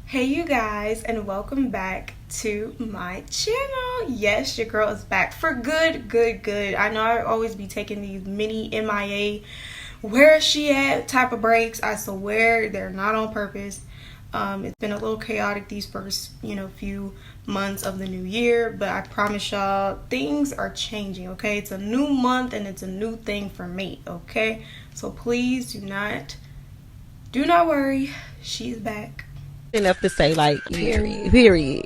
Hey you guys, and welcome back to my channel. Yes, your girl is back for good. I know I always be taking these mini MIA, where is she at type of breaks. I swear they're not on purpose. It's been a little chaotic these first few months of the new year, but I promise y'all things are changing. Okay, it's a new month and it's a new thing for me. Okay, so please do not worry, she's back. Enough to say, like, period.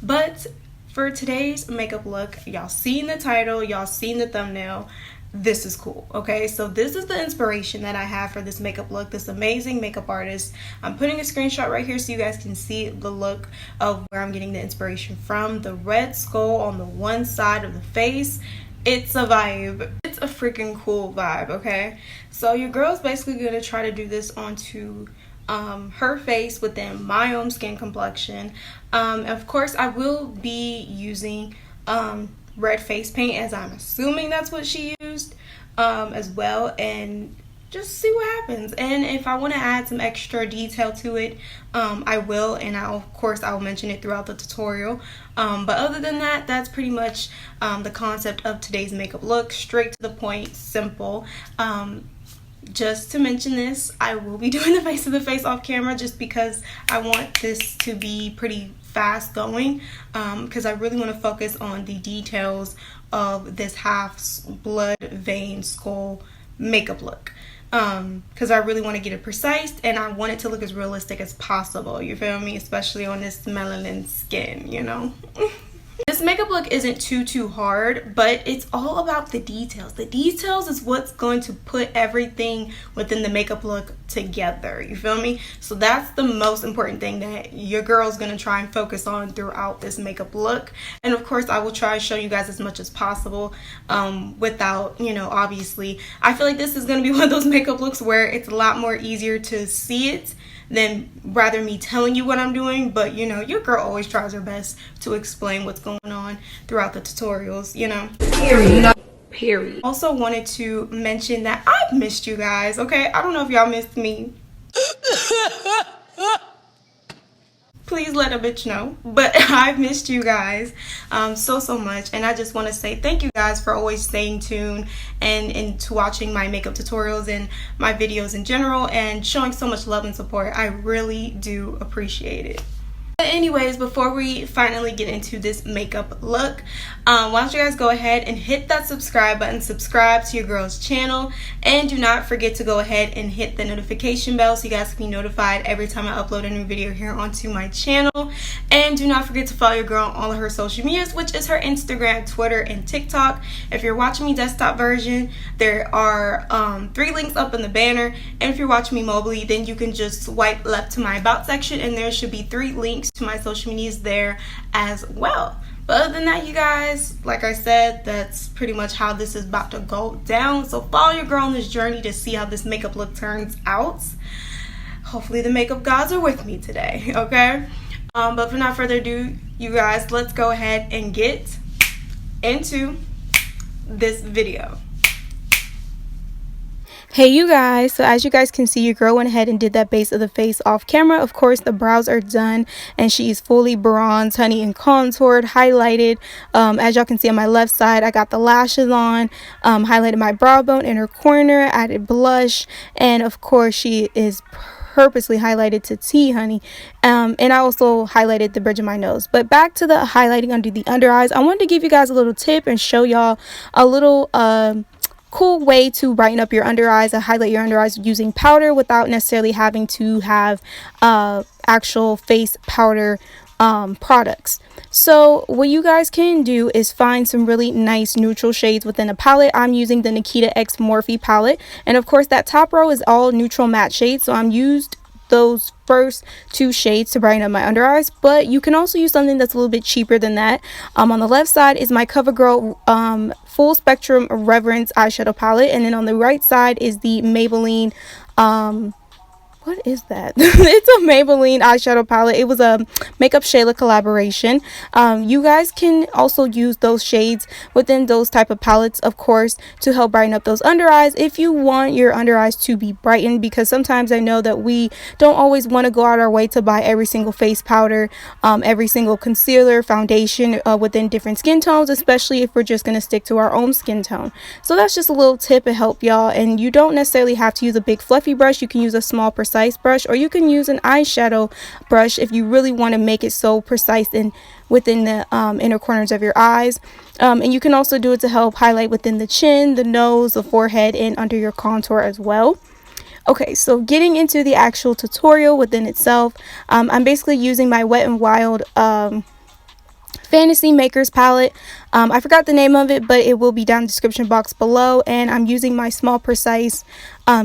But for today's makeup look, y'all seen the title, y'all seen the thumbnail. This is cool. Okay, so this is the inspiration that I have for this makeup look, this amazing makeup artist. I'm putting a screenshot right here so you guys can see the look of where I'm getting the inspiration from. The red skull on the one side of the face, it's a vibe. It's a freaking cool vibe. Okay, so your girl's basically gonna try to do this onto her face within my own skin complexion. Of course I will be using red face paint, as I'm assuming that's what she used as well, and just see what happens. And if I want to add some extra detail to it, I will, and I'll mention it throughout the tutorial. But other than that, that's pretty much the concept of today's makeup look. Straight to the point, simple. Just to mention this, I will be doing the face of the face off camera just because I want this to be pretty fast going, because I really want to focus on the details of this half blood vein skull makeup look. Because I really want to get it precise and I want it to look as realistic as possible, you feel me, especially on this melanin skin, you know. This makeup look isn't too hard, but it's all about the details. The details is what's going to put everything within the makeup look together, you feel me? So that's the most important thing that your girl's gonna try and focus on throughout this makeup look. And of course I will try to show you guys as much as possible without, obviously, I feel like this is gonna be one of those makeup looks where it's a lot more easier to see it than rather me telling you what I'm doing. But your girl always tries her best to explain what's going on throughout the tutorials, Period. Also wanted to mention that I've missed you guys, okay? I don't know if y'all missed me. Please let a bitch know, but I've missed you guys so much, and I just want to say thank you guys for always staying tuned and to watching my makeup tutorials and my videos in general and showing so much love and support. I really do appreciate it. But anyways, before we finally get into this makeup look, why don't you guys go ahead and hit that subscribe button, subscribe to your girl's channel, and do not forget to go ahead and hit the notification bell so you guys can be notified every time I upload a new video here onto my channel. And do not forget to follow your girl on all of her social medias, which is her Instagram, Twitter, and TikTok. If you're watching me desktop version, there are 3 links up in the banner, and if you're watching me mobily, then you can just swipe left to my about section and there should be 3 links to my social medias there as well. But other than that, you guys, like I said, that's pretty much how this is about to go down. So follow your girl on this journey to see how this makeup look turns out. Hopefully the makeup gods are with me today, okay? But for not further ado, you guys, let's go ahead and get into this video. Hey you guys, so as you guys can see, your girl went ahead and did that base of the face off camera. Of course the brows are done and she's fully bronzed, honey, and contoured, highlighted. As y'all can see on my left side, I got the lashes on, highlighted my brow bone in her corner, added blush, and of course she is purposely highlighted to T, honey. And I also highlighted the bridge of my nose. But back to the highlighting under the under eyes, I wanted to give you guys a little tip and show y'all a little cool way to brighten up your under eyes, highlight your under eyes using powder without necessarily having to have actual face powder products. So what you guys can do is find some really nice neutral shades within a palette. I'm using the Nikita X Morphe palette, and of course that top row is all neutral matte shades, so I'm used those first 2 shades to brighten up my under eyes, but you can also use something that's a little bit cheaper than that. On the left side is my Covergirl full spectrum reverence eyeshadow palette, and then on the right side is the Maybelline what is that? It's a Maybelline eyeshadow palette. It was a Makeup Shayla collaboration. You guys can also use those shades within those type of palettes, of course, to help brighten up those under eyes if you want your under eyes to be brightened, because sometimes I know that we don't always want to go out our way to buy every single face powder, every single concealer, foundation within different skin tones, especially if we're just going to stick to our own skin tone. So that's just a little tip to help y'all, and you don't necessarily have to use a big fluffy brush. You can use a small precise brush, or you can use an eyeshadow brush if you really want to make it so precise and within the inner corners of your eyes. And you can also do it to help highlight within the chin, the nose, the forehead, and under your contour as well. Okay, so getting into the actual tutorial within itself, I'm basically using my Wet n Wild Fantasy Makers palette. I forgot the name of it, but it will be down in the description box below. And I'm using my small precise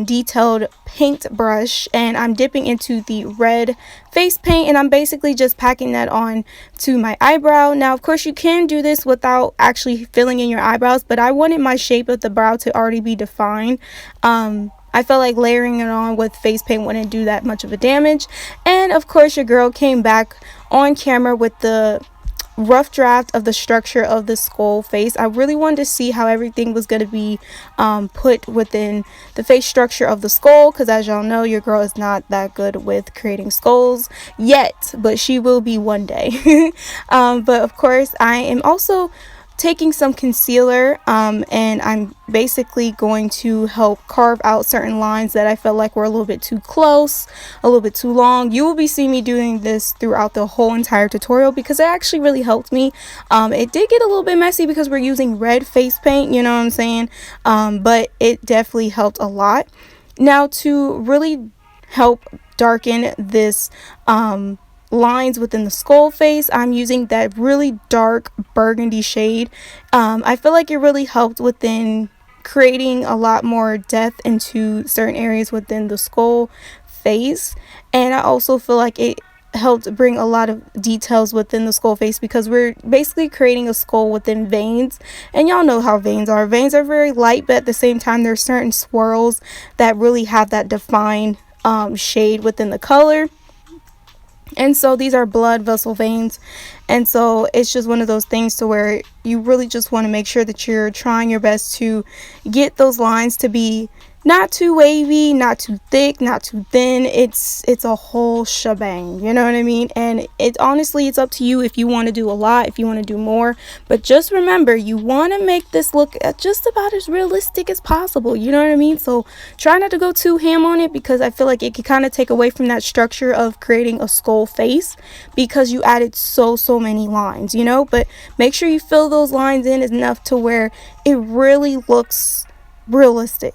detailed paint brush, and I'm dipping into the red face paint, and I'm basically just packing that on to my eyebrow. Now of course you can do this without actually filling in your eyebrows, but I wanted my shape of the brow to already be defined. I felt like layering it on with face paint wouldn't do that much of a damage. And of course your girl came back on camera with the rough draft of the structure of the skull face. I really wanted to see how everything was going to be put within the face structure of the skull, because as y'all know, your girl is not that good with creating skulls yet, but she will be one day. But of course I am also taking some concealer, and I'm basically going to help carve out certain lines that I felt like were a little bit too close, a little bit too long. You will be seeing me doing this throughout the whole entire tutorial, because it actually really helped me. It did get a little bit messy because we're using red face paint, you know what I'm saying, but it definitely helped a lot. Now to really help darken this lines within the skull face, I'm using that really dark burgundy shade. I feel like it really helped within creating a lot more depth into certain areas within the skull face, and I also feel like it helped bring a lot of details within the skull face, because we're basically creating a skull within veins, and y'all know how veins are. Veins are very light, but at the same time there's certain swirls that really have that defined shade within the color. And so these are blood vessel veins, and so it's just one of those things to where you really just want to make sure that you're trying your best to get those lines to be not too wavy, not too thick, not too thin. It's a whole shebang, you know what I mean? And it honestly, it's up to you if you want to do a lot, if you want to do more, but just remember, you want to make this look just about as realistic as possible, you know what I mean? So try not to go too ham on it, because I feel like it can kind of take away from that structure of creating a skull face, because you added so many lines, you know. But make sure you fill those lines in enough to where it really looks realistic.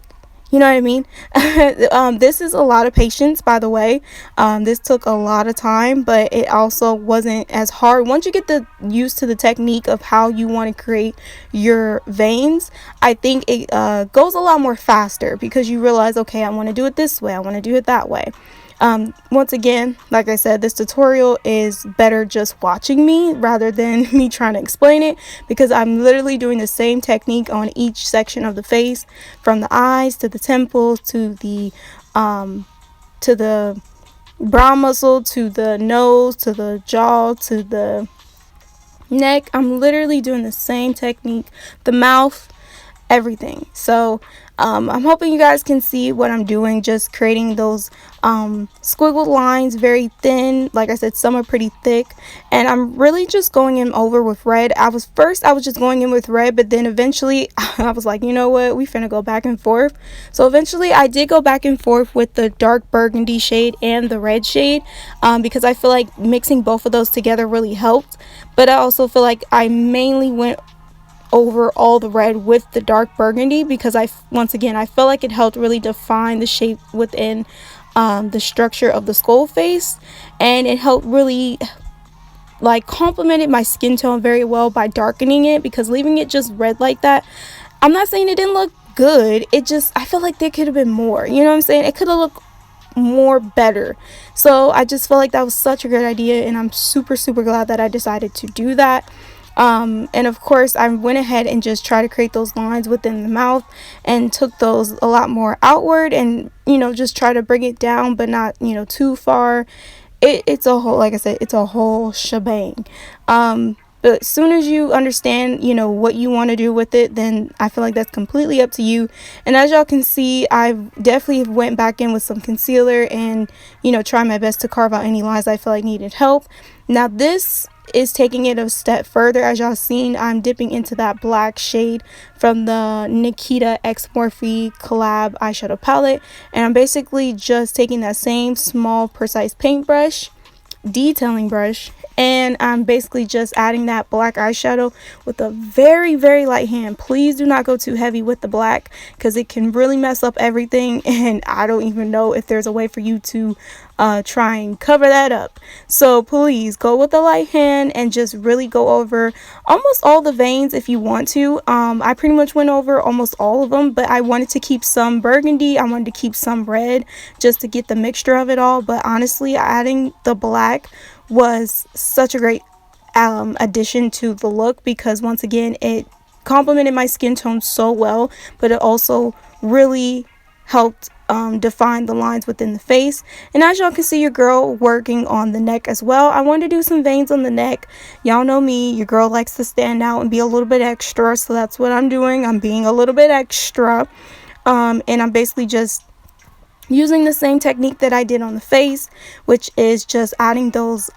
You know what I mean? This is a lot of patience, by the way. This took a lot of time, but it also wasn't as hard. Once you get used to the technique of how you want to create your veins, I think it goes a lot more faster, because you realize, okay, I want to do it this way, I want to do it that way. Once again, like I said, this tutorial is better just watching me rather than me trying to explain it, because I'm literally doing the same technique on each section of the face, from the eyes to the temples to the brow muscle to the nose to the jaw to the neck. I'm literally doing the same technique, the mouth, everything. So I'm hoping you guys can see what I'm doing, just creating those squiggled lines, very thin. Like I said, some are pretty thick, and I'm really just going in over with red. I was just going in with red, but then eventually I was like, you know what, we finna go back and forth. So eventually I did go back and forth with the dark burgundy shade and the red shade, because I feel like mixing both of those together really helped. But I also feel like I mainly went over all the red with the dark burgundy, because once again I felt like it helped really define the shape within the structure of the skull face, and it helped really like complemented my skin tone very well by darkening it, because leaving it just red like that, I'm not saying it didn't look good, it just, I feel like there could have been more, you know what I'm saying? It could have looked more better. So I just felt like that was such a great idea, and I'm super glad that I decided to do that. And of course I went ahead and just tried to create those lines within the mouth and took those a lot more outward, and just try to bring it down but not too far. It's a whole, like I said, it's a whole shebang. But as soon as you understand what you want to do with it, then I feel like that's completely up to you. And as y'all can see, I definitely went back in with some concealer and try my best to carve out any lines I feel like needed help. Now this is taking it a step further. As y'all seen, I'm dipping into that black shade from the Nikita X Morphe collab eyeshadow palette, and I'm basically just taking that same small precise paintbrush, detailing brush, and I'm basically just adding that black eyeshadow with a very, very light hand. Please do not go too heavy with the black because it can really mess up everything, and I don't even know if there's a way for you to try and cover that up. So please go with the light hand and just really go over almost all the veins if you want to. I pretty much went over almost all of them, but I wanted to keep some burgundy, I wanted to keep some red just to get the mixture of it all. But honestly, adding the black was such a great addition to the look, because once again it complemented my skin tone so well, but it also really helped define the lines within the face. And as y'all can see, your girl working on the neck as well. I wanted to do some veins on the neck. Y'all know me, your girl likes to stand out and be a little bit extra, so that's what I'm doing. I'm being a little bit extra, and I'm basically just using the same technique that I did on the face, which is just adding those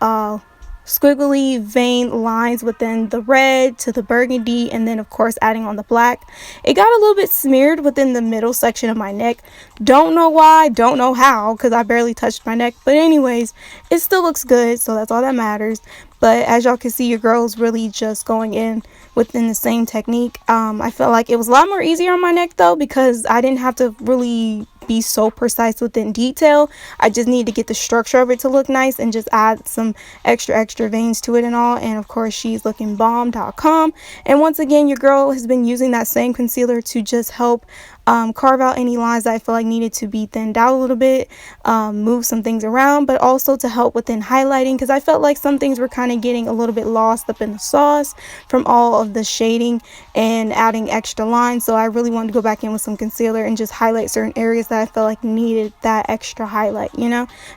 squiggly vein lines within the red to the burgundy, and then of course adding on the black. It got a little bit smeared within the middle section of my neck. Don't know why, don't know how, because I barely touched my neck, but anyways, it still looks good, so that's all that matters. But as y'all can see, your girl's really just going in within the same technique. I felt like it was a lot more easier on my neck though, because I didn't have to really be so precise within detail. I just need to get the structure of it to look nice and just add some extra veins to it and all. And of course, she's looking bomb.com. And once again, your girl has been using that same concealer to just help carve out any lines that I feel like needed to be thinned out a little bit, move some things around, but also to help within highlighting, because I felt like some things were kind of getting a little bit lost up in the sauce from all of the shading and adding extra lines. So I really wanted to go back in with some concealer and just highlight certain areas that I felt like needed that extra highlight.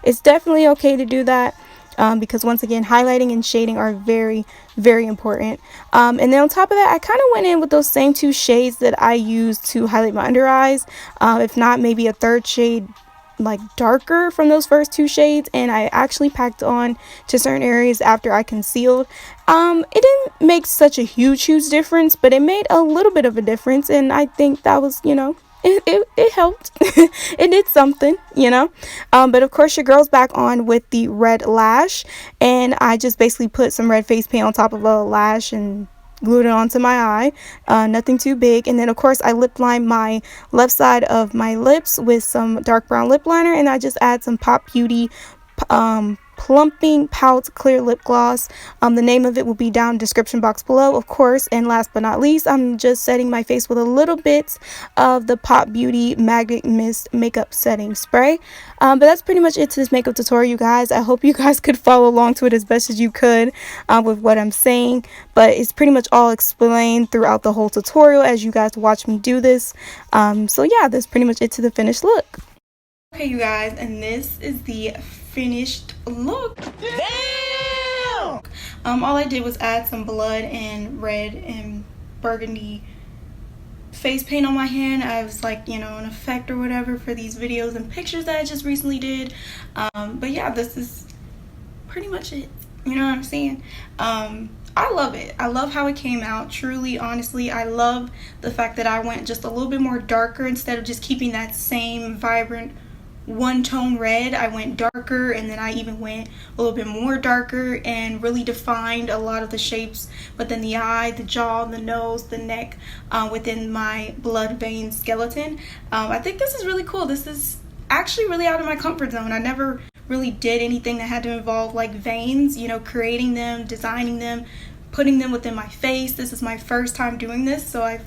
It's definitely okay to do that. Because once again, highlighting and shading are very, very important. And then on top of that, I kind of went in with those same two shades that I used to highlight my under eyes. If not, maybe a third shade like darker from those first two shades, and I actually packed on to certain areas after I concealed. It didn't make such a huge difference, but it made a little bit of a difference, and I think that was, it helped. It did something, but of course your girl's back on with the red lash, and I just basically put some red face paint on top of a lash and glued it onto my eye. Nothing too big. And then of course I lip lined my left side of my lips with some dark brown lip liner, and I just add some Pop Beauty plumping pout clear lip gloss. The name of it will be down in the description box below, of course. And last but not least, I'm just setting my face with a little bit of the Pop Beauty Magnet Mist makeup setting spray. But that's pretty much it to this makeup tutorial, you guys. I hope you guys could follow along to it as best as you could with what I'm saying, but it's pretty much all explained throughout the whole tutorial as you guys watch me do this. So yeah, that's pretty much it to the finished look. Okay, you guys, and this is the finished look. Damn! All I did was add some blood and red and burgundy face paint on my hand. I was like, an effect or whatever for these videos and pictures that I just recently did. But yeah, this is pretty much it. You know what I'm saying? I love it. I love how it came out. Truly, honestly, I love the fact that I went just a little bit more darker instead of just keeping that same vibrant one-tone red. I went darker, and then I even went a little bit more darker and really defined a lot of the shapes within the eye, the jaw, the nose, the neck, within my blood vein skeleton. I think this is really cool. This is actually really out of my comfort zone. I never really did anything that had to involve like veins, creating them, designing them, putting them within my face. This is my first time doing this, so I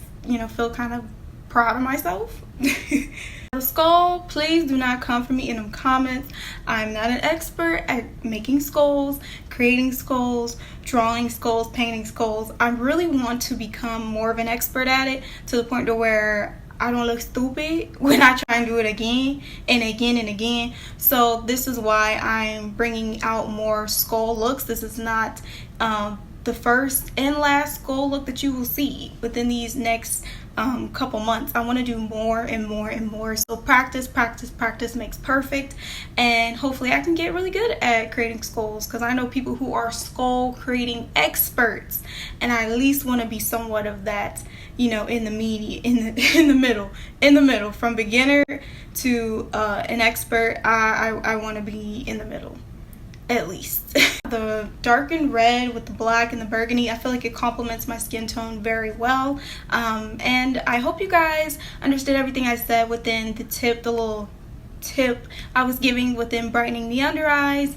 feel kind of proud of myself. The skull, please do not come for me in them comments. I'm not an expert at making skulls, creating skulls, drawing skulls, painting skulls. I really want to become more of an expert at it, to the point to where I don't look stupid when I try and do it again and again and again. So this is why I'm bringing out more skull looks. This is not the first and last skull look that you will see within these next couple months. I want to do more and more and more. So practice makes perfect, and hopefully I can get really good at creating skulls, because I know people who are skull creating experts, and I at least want to be somewhat of that, you know, in the in the middle from beginner to an expert. I want to be in the middle, at least. The darkened red with the black and the burgundy, I feel like it complements my skin tone very well. And I hope you guys understood everything I said within the little tip I was giving within brightening the under eyes,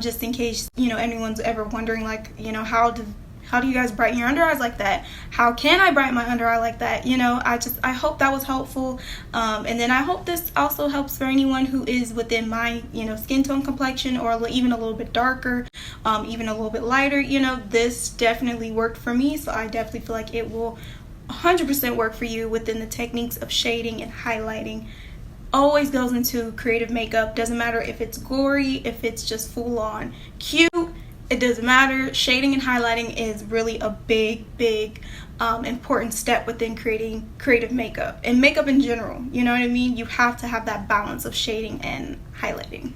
just in case, you know, anyone's ever wondering, like, you know, how do you guys brighten your under eyes like that? How can I brighten my under eye like that? You know, I hope that was helpful. And then I hope this also helps for anyone who is within my, you know, skin tone complexion, or even a little bit darker, even a little bit lighter. You know, this definitely worked for me, so I definitely feel like it will 100% work for you within the techniques of shading and highlighting. Always goes into creative makeup. Doesn't matter if it's gory, if it's just full on cute. It doesn't matter. Shading and highlighting is really a big important step within creating creative makeup, and makeup in general. You know what I mean? You have to have that balance of shading and highlighting.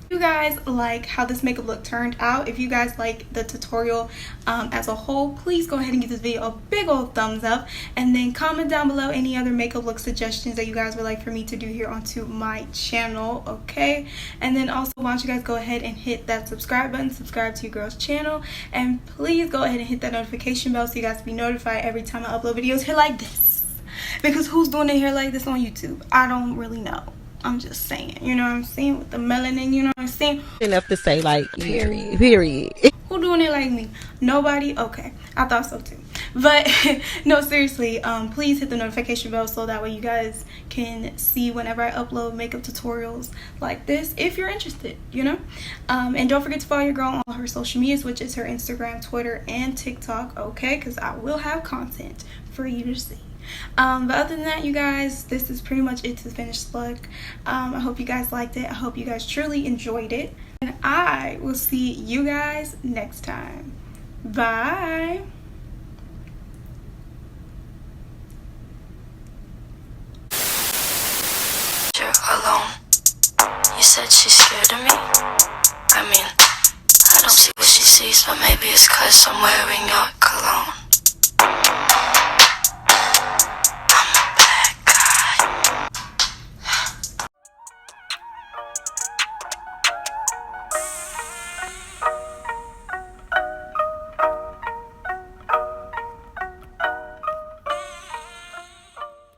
If you guys like how this makeup look turned out, if you guys like the tutorial as a whole, please go ahead and give this video a big old thumbs up, and then comment down below any other makeup look suggestions that you guys would like for me to do here onto my channel, okay? And then also, why don't you guys go ahead and hit that subscribe button, subscribe to your girl's channel, and please go ahead and hit that notification bell so you guys can be notified every time I upload videos here like this, because who's doing it here like this on YouTube? I don't really know. I'm just saying, you know what I'm saying, with the melanin, you know what I'm saying? Enough to say, like, period. Who doing it like me? Nobody? Okay, I thought so too. But no, seriously, please hit the notification bell so that way you guys can see whenever I upload makeup tutorials like this, if you're interested, you know. And don't forget to follow your girl on all her social medias, which is her Instagram, Twitter, and TikTok, okay? Because I will have content for you to see. But other than that, you guys, this is pretty much it to the finished look. I hope you guys liked it. I hope you guys truly enjoyed it, and I will see you guys next time. Bye. You're alone. You said she's scared of me. I mean, I don't see what she sees, but maybe it's 'cause I'm wearing your cologne.